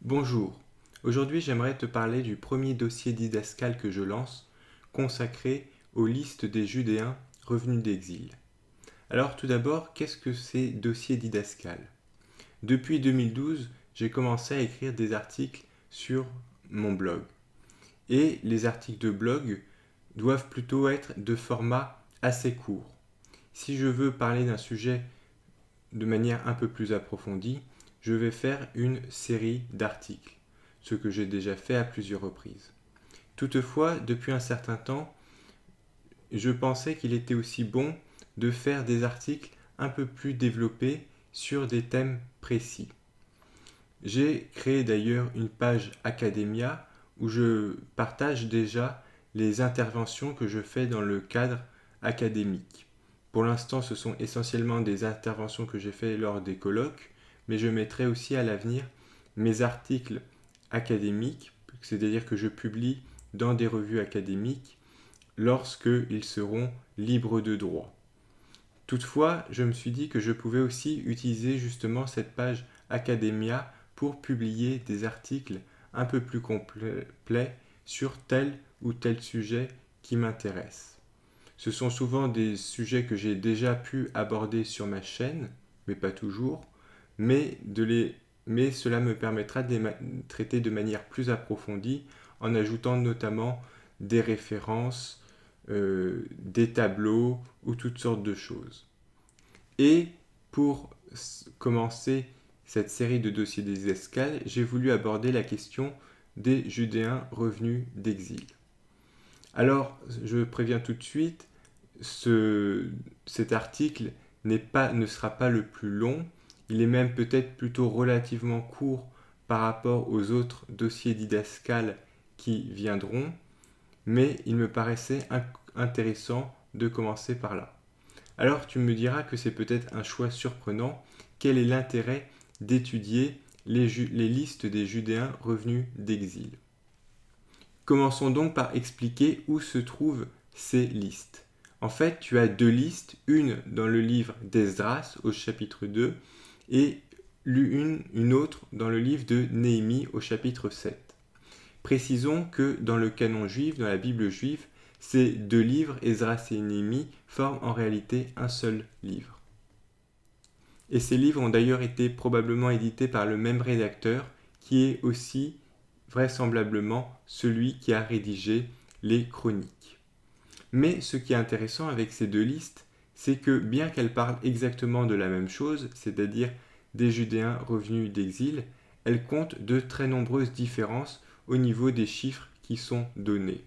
Bonjour, aujourd'hui j'aimerais te parler du premier dossier didascal que je lance, consacré aux listes des Judéens revenus d'exil. Alors tout d'abord, qu'est-ce que c'est dossier didascal? Depuis 2012, j'ai commencé à écrire des articles sur mon blog. Et les articles de blog doivent plutôt être de format assez court. Si je veux parler d'un sujet de manière un peu plus approfondie, je vais faire une série d'articles, ce que j'ai déjà fait à plusieurs reprises. Toutefois, depuis un certain temps, je pensais qu'il était aussi bon de faire des articles un peu plus développés sur des thèmes précis. J'ai créé d'ailleurs une page Academia où je partage déjà les interventions que je fais dans le cadre académique. Pour l'instant, ce sont essentiellement des interventions que j'ai faites lors des colloques, mais je mettrai aussi à l'avenir mes articles académiques, c'est-à-dire que je publie dans des revues académiques lorsqu'ils seront libres de droit. Toutefois, je me suis dit que je pouvais aussi utiliser justement cette page Academia pour publier des articles un peu plus complets sur tel ou tel sujet qui m'intéresse. Ce sont souvent des sujets que j'ai déjà pu aborder sur ma chaîne, mais pas toujours, mais cela me permettra de les traiter de manière plus approfondie en ajoutant notamment des références, des tableaux ou toutes sortes de choses. Et pour commencer cette série de dossiers des escales, j'ai voulu aborder la question des Judéens revenus d'exil. Alors, je préviens tout de suite, cet article ne sera pas le plus long, il est même peut-être plutôt relativement court par rapport aux autres dossiers didascales qui viendront, mais il me paraissait intéressant de commencer par là. Alors tu me diras que c'est peut-être un choix surprenant. Quel est l'intérêt d'étudier les listes des Judéens revenus d'exil? Commençons donc par expliquer où se trouvent ces listes. En fait, tu as deux listes, une dans le livre d'Esdras au chapitre 2 et une autre dans le livre de Néhémie au chapitre 7. Précisons que dans le canon juif, dans la Bible juive, ces deux livres, Esdras et Néhémie, forment en réalité un seul livre. Et ces livres ont d'ailleurs été probablement édités par le même rédacteur, qui est aussi vraisemblablement celui qui a rédigé les chroniques. Mais ce qui est intéressant avec ces deux listes, c'est que bien qu'elles parlent exactement de la même chose, c'est-à-dire des Judéens revenus d'exil, elles comptent de très nombreuses différences au niveau des chiffres qui sont donnés.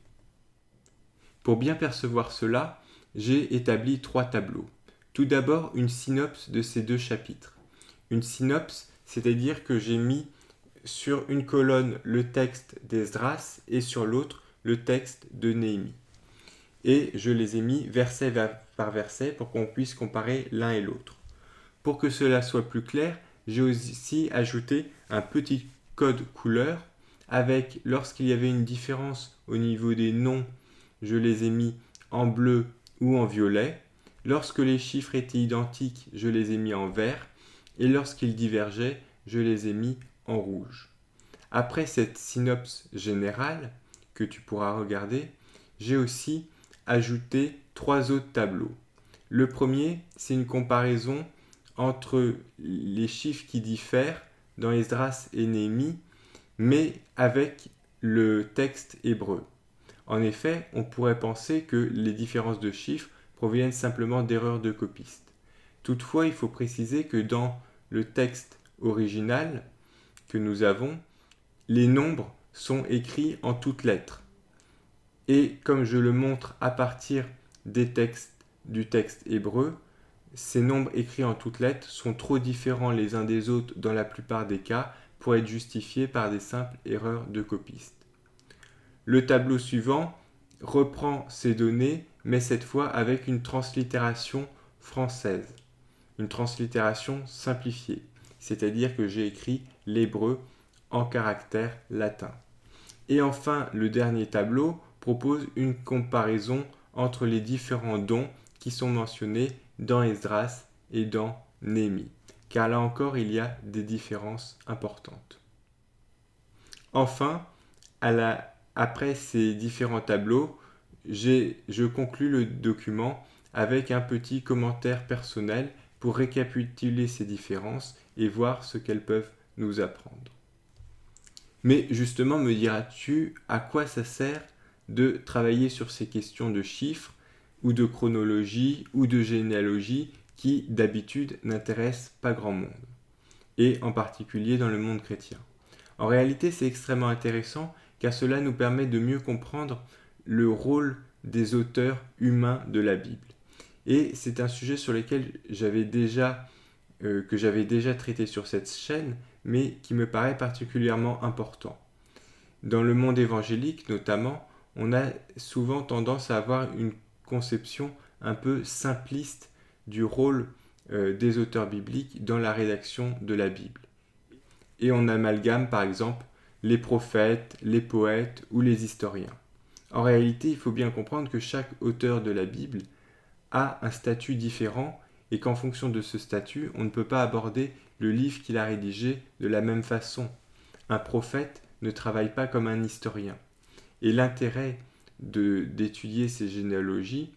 Pour bien percevoir cela, j'ai établi trois tableaux. Tout d'abord, une synopse de ces deux chapitres. Une synopse, c'est-à-dire que j'ai mis sur une colonne le texte d'Esdras et sur l'autre le texte de Néhémie. Et je les ai mis verset par verset pour qu'on puisse comparer l'un et l'autre. Pour que cela soit plus clair, j'ai aussi ajouté un petit code couleur avec, lorsqu'il y avait une différence au niveau des noms, je les ai mis en bleu ou en violet. Lorsque les chiffres étaient identiques, je les ai mis en vert. Et lorsqu'ils divergeaient, je les ai mis en rouge. Après cette synopse générale, que tu pourras regarder, j'ai aussi ajouté trois autres tableaux. Le premier, c'est une comparaison entre les chiffres qui diffèrent dans Esdras et Néhémie, mais avec le texte hébreu. En effet, on pourrait penser que les différences de chiffres proviennent simplement d'erreurs de copistes. Toutefois, il faut préciser que dans le texte original que nous avons, les nombres sont écrits en toutes lettres. Et comme je le montre à partir du texte hébreu, ces nombres écrits en toutes lettres sont trop différents les uns des autres dans la plupart des cas pour être justifiés par des simples erreurs de copistes. Le tableau suivant reprend ces données, mais cette fois avec une translittération française, une translittération simplifiée, c'est-à-dire que j'ai écrit l'hébreu en caractère latin. Et enfin, le dernier tableau propose une comparaison entre les différents dons qui sont mentionnés dans Esdras et dans Néhémie, car là encore il y a des différences importantes. Enfin, après ces différents tableaux, je conclus le document avec un petit commentaire personnel pour récapituler ces différences et voir ce qu'elles peuvent nous apprendre. Mais justement, me diras-tu à quoi ça sert de travailler sur ces questions de chiffres ou de chronologie ou de généalogie qui d'habitude n'intéressent pas grand monde, et en particulier dans le monde chrétien. En réalité, c'est extrêmement intéressant car cela nous permet de mieux comprendre le rôle des auteurs humains de la Bible. Et c'est un sujet sur lequel que j'avais déjà traité sur cette chaîne, mais qui me paraît particulièrement important. Dans le monde évangélique notamment, on a souvent tendance à avoir une conception un peu simpliste du rôle des auteurs bibliques dans la rédaction de la Bible. Et on amalgame par exemple les prophètes, les poètes ou les historiens. En réalité, il faut bien comprendre que chaque auteur de la Bible a un statut différent et qu'en fonction de ce statut, on ne peut pas aborder le livre qu'il a rédigé de la même façon. Un prophète ne travaille pas comme un historien. Et l'intérêt d'étudier ces généalogies,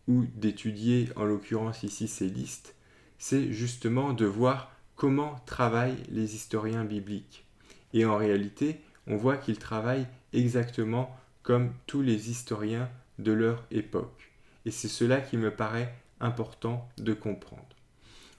ou d'étudier en l'occurrence ici ces listes, c'est justement de voir comment travaillent les historiens bibliques. Et en réalité, on voit qu'ils travaillent exactement comme tous les historiens de leur époque. Et c'est cela qui me paraît important de comprendre.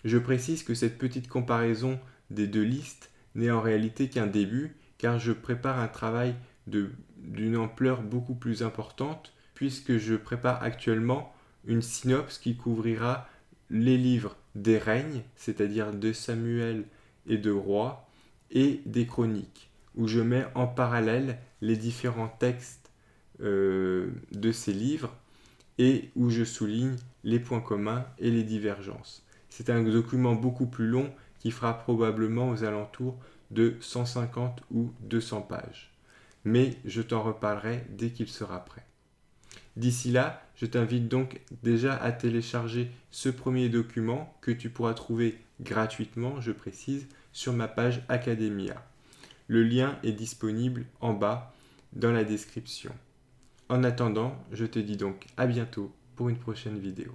Je précise que cette petite comparaison des deux listes n'est en réalité qu'un début, car je prépare un travail d'une ampleur beaucoup plus importante, puisque je prépare actuellement une synopse qui couvrira les livres des règnes, c'est-à-dire de Samuel et de Rois, et des chroniques, où je mets en parallèle les différents textes de ces livres et où je souligne les points communs et les divergences. C'est un document beaucoup plus long qui fera probablement aux alentours de 150 ou 200 pages. Mais je t'en reparlerai dès qu'il sera prêt. D'ici là, je t'invite donc déjà à télécharger ce premier document que tu pourras trouver gratuitement, je précise, sur ma page Academia. Le lien est disponible en bas dans la description. En attendant, je te dis donc à bientôt pour une prochaine vidéo.